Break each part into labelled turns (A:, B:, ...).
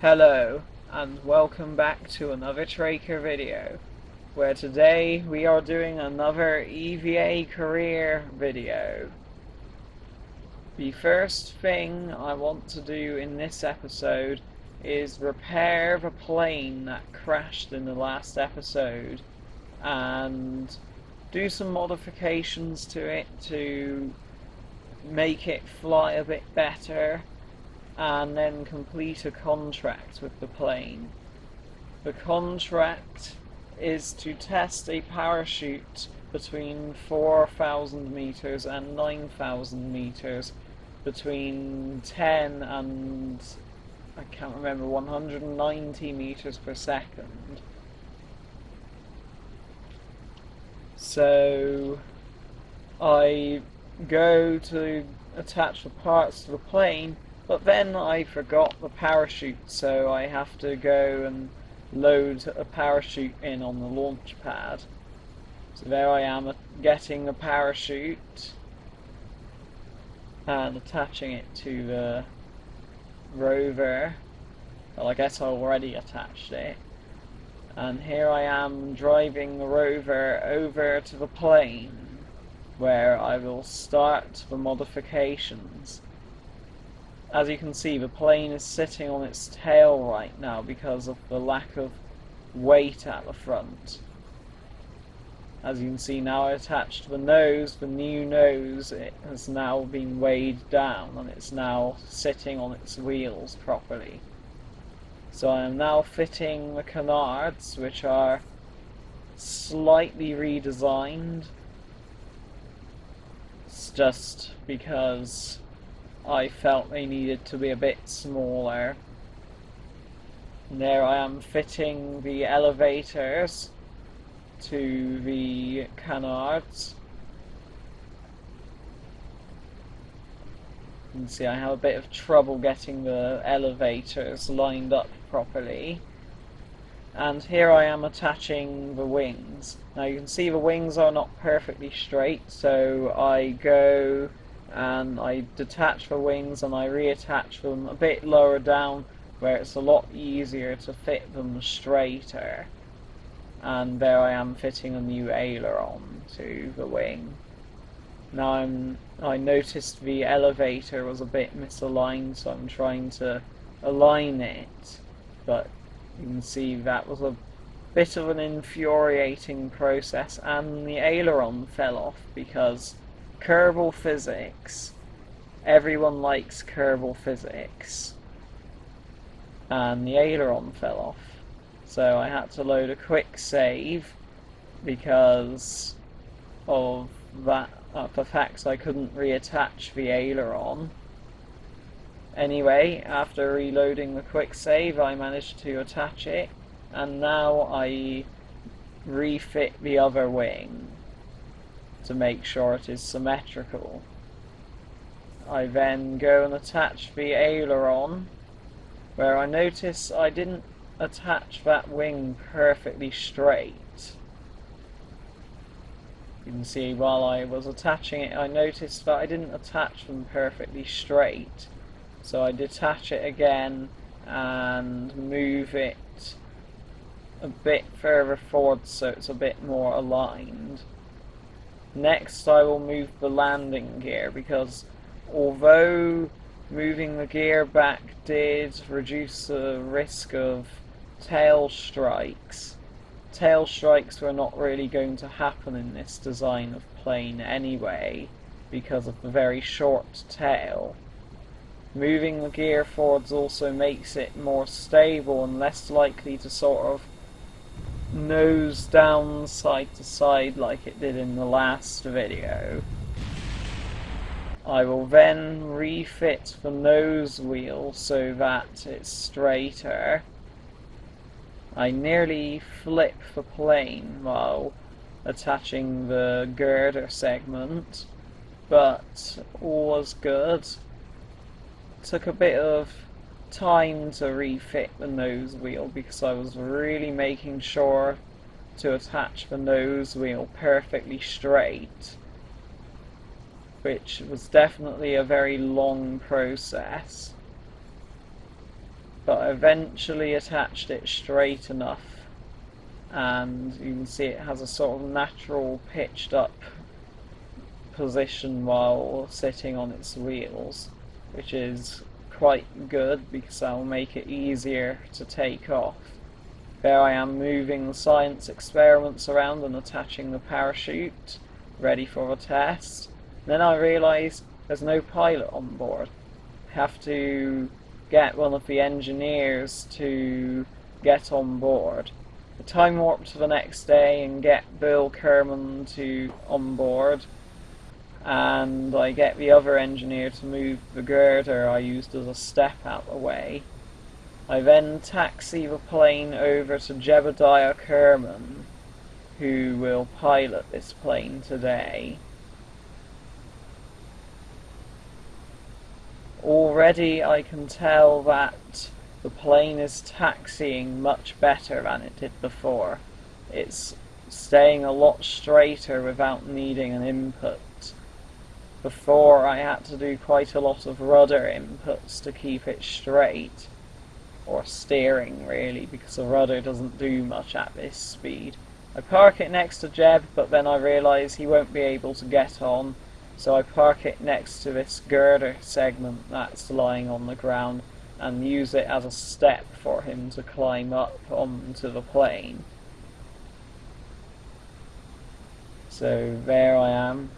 A: Hello, and welcome back to another Tracker video, where today we are doing another EVA career video. The first thing I want to do in this episode is repair the plane that crashed in the last episode and do some modifications to it to make it fly a bit better, and then complete a contract with the plane. The contract is to test a parachute between 4,000 meters and 9,000 meters, between 10 and, I can't remember, 190 meters per second. So I go to attach the parts to the plane, but then I forgot the parachute, so I have to go and load a parachute in on the launch pad. So there I am getting the parachute and attaching it to the rover. Well, I guess I already attached it. And here I am driving the rover over to the plane, where I will start the modifications. As you can see, the plane is sitting on its tail right now because of the lack of weight at the front. As you can see, now I attached the nose, the new nose, it has now been weighed down and it's now sitting on its wheels properly. So I am now fitting the canards, which are slightly redesigned. It's just because I felt they needed to be a bit smaller. And there I am fitting the elevators to the canards. You can see I have a bit of trouble getting the elevators lined up properly. And here I am attaching the wings. Now you can see the wings are not perfectly straight, so I go and I detach the wings and I reattach them a bit lower down where it's a lot easier to fit them straighter. And there I am fitting a new aileron to the wing. Now I noticed the elevator was a bit misaligned, so I'm trying to align it, but you can see that was a bit of an infuriating process, and the aileron fell off because Kerbal physics. Everyone likes Kerbal physics. And the aileron fell off. So I had to load a quick save because of that, the fact I couldn't reattach the aileron. Anyway, after reloading the quick save, I managed to attach it, and now I refit the other wing to make sure it is symmetrical. I then go and attach the aileron, where I notice I didn't attach that wing perfectly straight. You can see while I was attaching it, I noticed that I didn't attach them perfectly straight. So I detach it again and move it a bit further forward so it's a bit more aligned. Next I will move the landing gear, because although moving the gear back did reduce the risk of tail strikes were not really going to happen in this design of plane anyway because of the very short tail. Moving the gear forwards also makes it more stable and less likely to sort of nose down side to side like it did in the last video. I will then refit the nose wheel so that it's straighter. I nearly flip the plane while attaching the girder segment, but all was good. Took a bit of time to refit the nose wheel because I was really making sure to attach the nose wheel perfectly straight, which was definitely a very long process. But I eventually attached it straight enough, and you can see it has a sort of natural pitched up position while sitting on its wheels, which is quite good because that will make it easier to take off. There I am moving the science experiments around and attaching the parachute, ready for a test. Then I realise there's no pilot on board. I have to get one of the engineers to get on board. I time warp to the next day and get Bill Kerman on board, and I get the other engineer to move the girder I used as a step out of the way. I then taxi the plane over to Jebediah Kerman, who will pilot this plane today. Already I can tell that the plane is taxiing much better than it did before. It's staying a lot straighter without needing an input. Before I had to do quite a lot of rudder inputs to keep it straight, or steering really, because the rudder doesn't do much at this speed. I park it next to Jeb, but then I realise he won't be able to get on, so I park it next to this girder segment that's lying on the ground and use it as a step for him to climb up onto the plane. So there I am,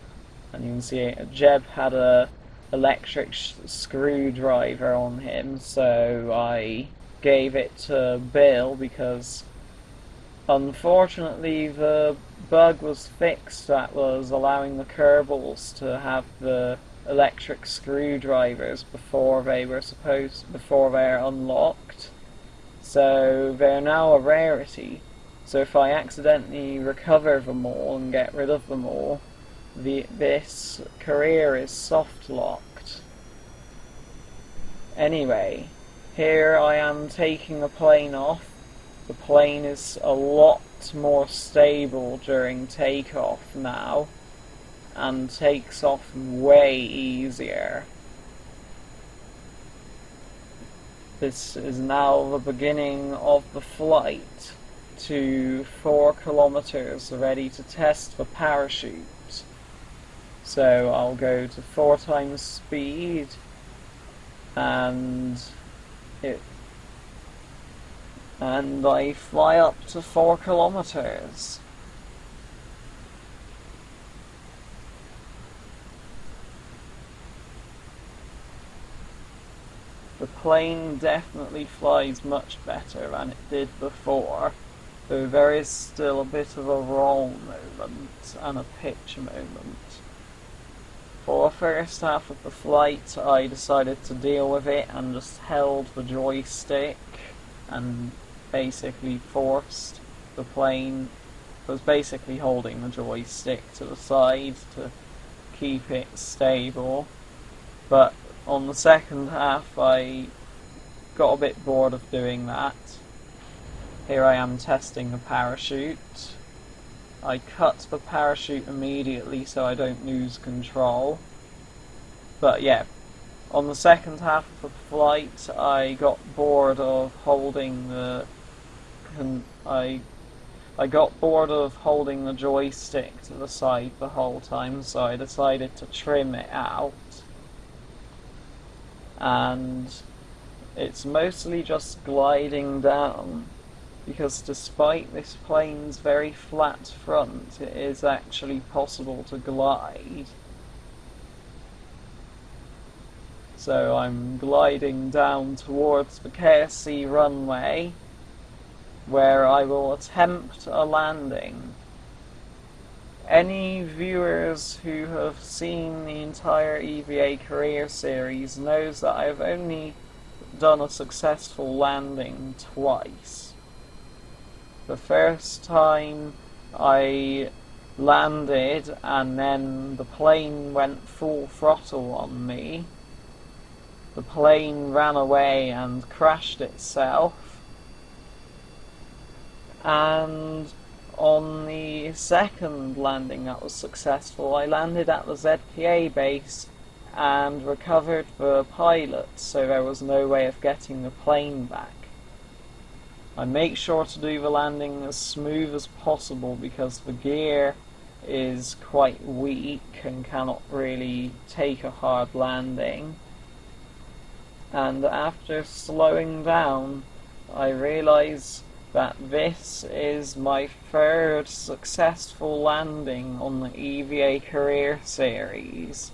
A: and you can see Jeb had a electric screwdriver on him, so I gave it to Bill because unfortunately the bug was fixed that was allowing the Kerbals to have the electric screwdrivers before they're unlocked. So they're now a rarity. So if I accidentally recover them all and get rid of them all, this career is soft locked. Anyway, here I am taking the plane off. The plane is a lot more stable during takeoff now, and takes off way easier. This is now the beginning of the flight to 4 kilometers, ready to test the parachute. So I'll go to 4 times speed, and I fly up to 4 kilometers. The plane definitely flies much better than it did before, though there is still a bit of a roll moment and a pitch moment. For the first half of the flight I decided to deal with it and just held the joystick and basically forced the plane, was basically holding the joystick to the side to keep it stable. But on the second half I got a bit bored of doing that. Here I am testing the parachute. I cut the parachute immediately so I don't lose control. But yeah, on the second half of the flight I got bored of holding the joystick to the side the whole time, so I decided to trim it out. And it's mostly just gliding down, because despite this plane's very flat front, it is actually possible to glide. So I'm gliding down towards the KSP runway, where I will attempt a landing. Any viewers who have seen the entire EVA career series knows that I've only done a successful landing twice. The first time I landed and then the plane went full throttle on me. The plane ran away and crashed itself. And on the second landing that was successful, I landed at the ZPA base and recovered the pilot, so there was no way of getting the plane back. I make sure to do the landing as smooth as possible because the gear is quite weak and cannot really take a hard landing. And after slowing down, I realise that this is my third successful landing on the EVA Career Series.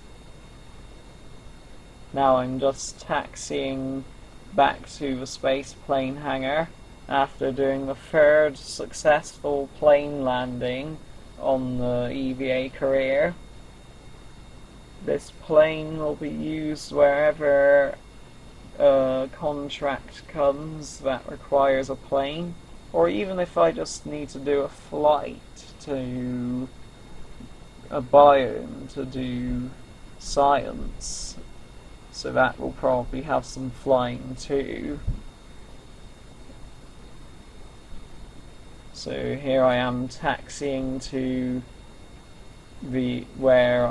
A: Now I'm just taxiing back to the space plane hangar after doing the third successful plane landing on the EVA Career. This plane will be used wherever a contract comes that requires a plane, or even if I just need to do a flight to a biome to do science. So that will probably have some flying too. So here I am taxiing to where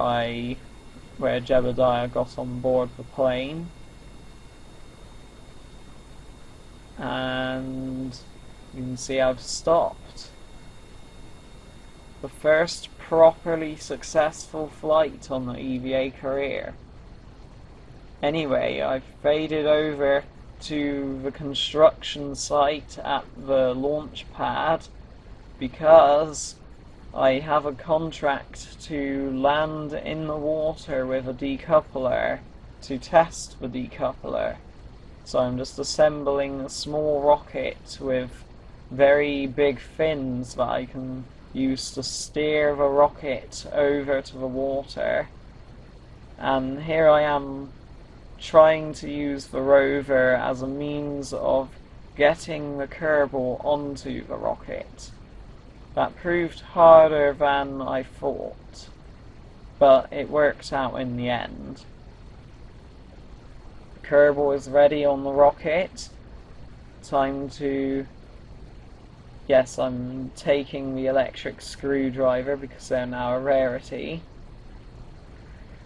A: Jebediah got on board the plane, and you can see I've stopped. The first properly successful flight on the EVA Career. Anyway, I've faded over to the construction site at the launch pad because I have a contract to land in the water with a decoupler to test the decoupler. So I'm just assembling a small rocket with very big fins that I can use to steer the rocket over to the water. And here I am trying to use the rover as a means of getting the Kerbal onto the rocket. That proved harder than I thought, but it worked out in the end. The Kerbal is ready on the rocket. Time to... Yes, I'm taking the electric screwdriver because they're now a rarity.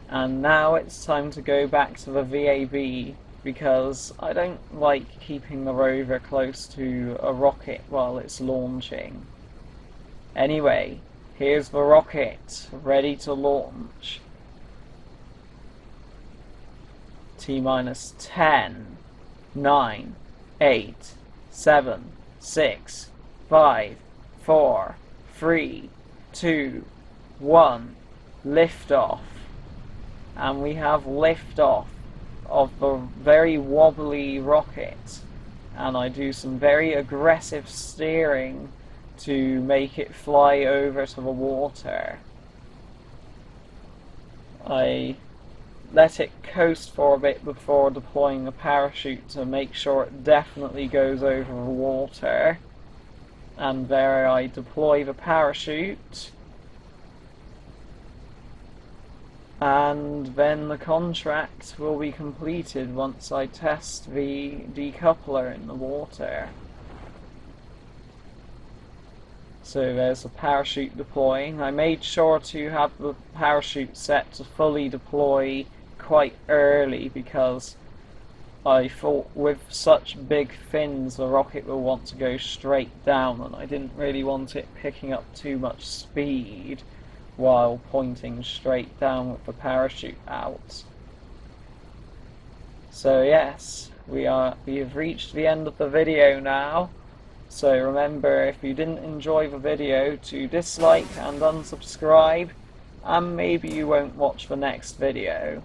A: And now it's time to go back to the VAB because I don't like keeping the rover close to a rocket while it's launching. Anyway, here's the rocket, ready to launch. T-minus 10, 9, 8, 7, 6, 5, 4, 3, 2, 1, liftoff. And we have liftoff of the very wobbly rocket. And I do some very aggressive steering to make it fly over to the water. I let it coast for a bit before deploying the parachute to make sure it definitely goes over the water. And there I deploy the parachute. And then the contract will be completed once I test the decoupler in the water. So there's the parachute deploying. I made sure to have the parachute set to fully deploy quite early because I thought with such big fins the rocket will want to go straight down, and I didn't really want it picking up too much speed while pointing straight down with the parachute out. So yes, we have reached the end of the video now. So remember, if you didn't enjoy the video, to dislike and unsubscribe, and maybe you won't watch the next video.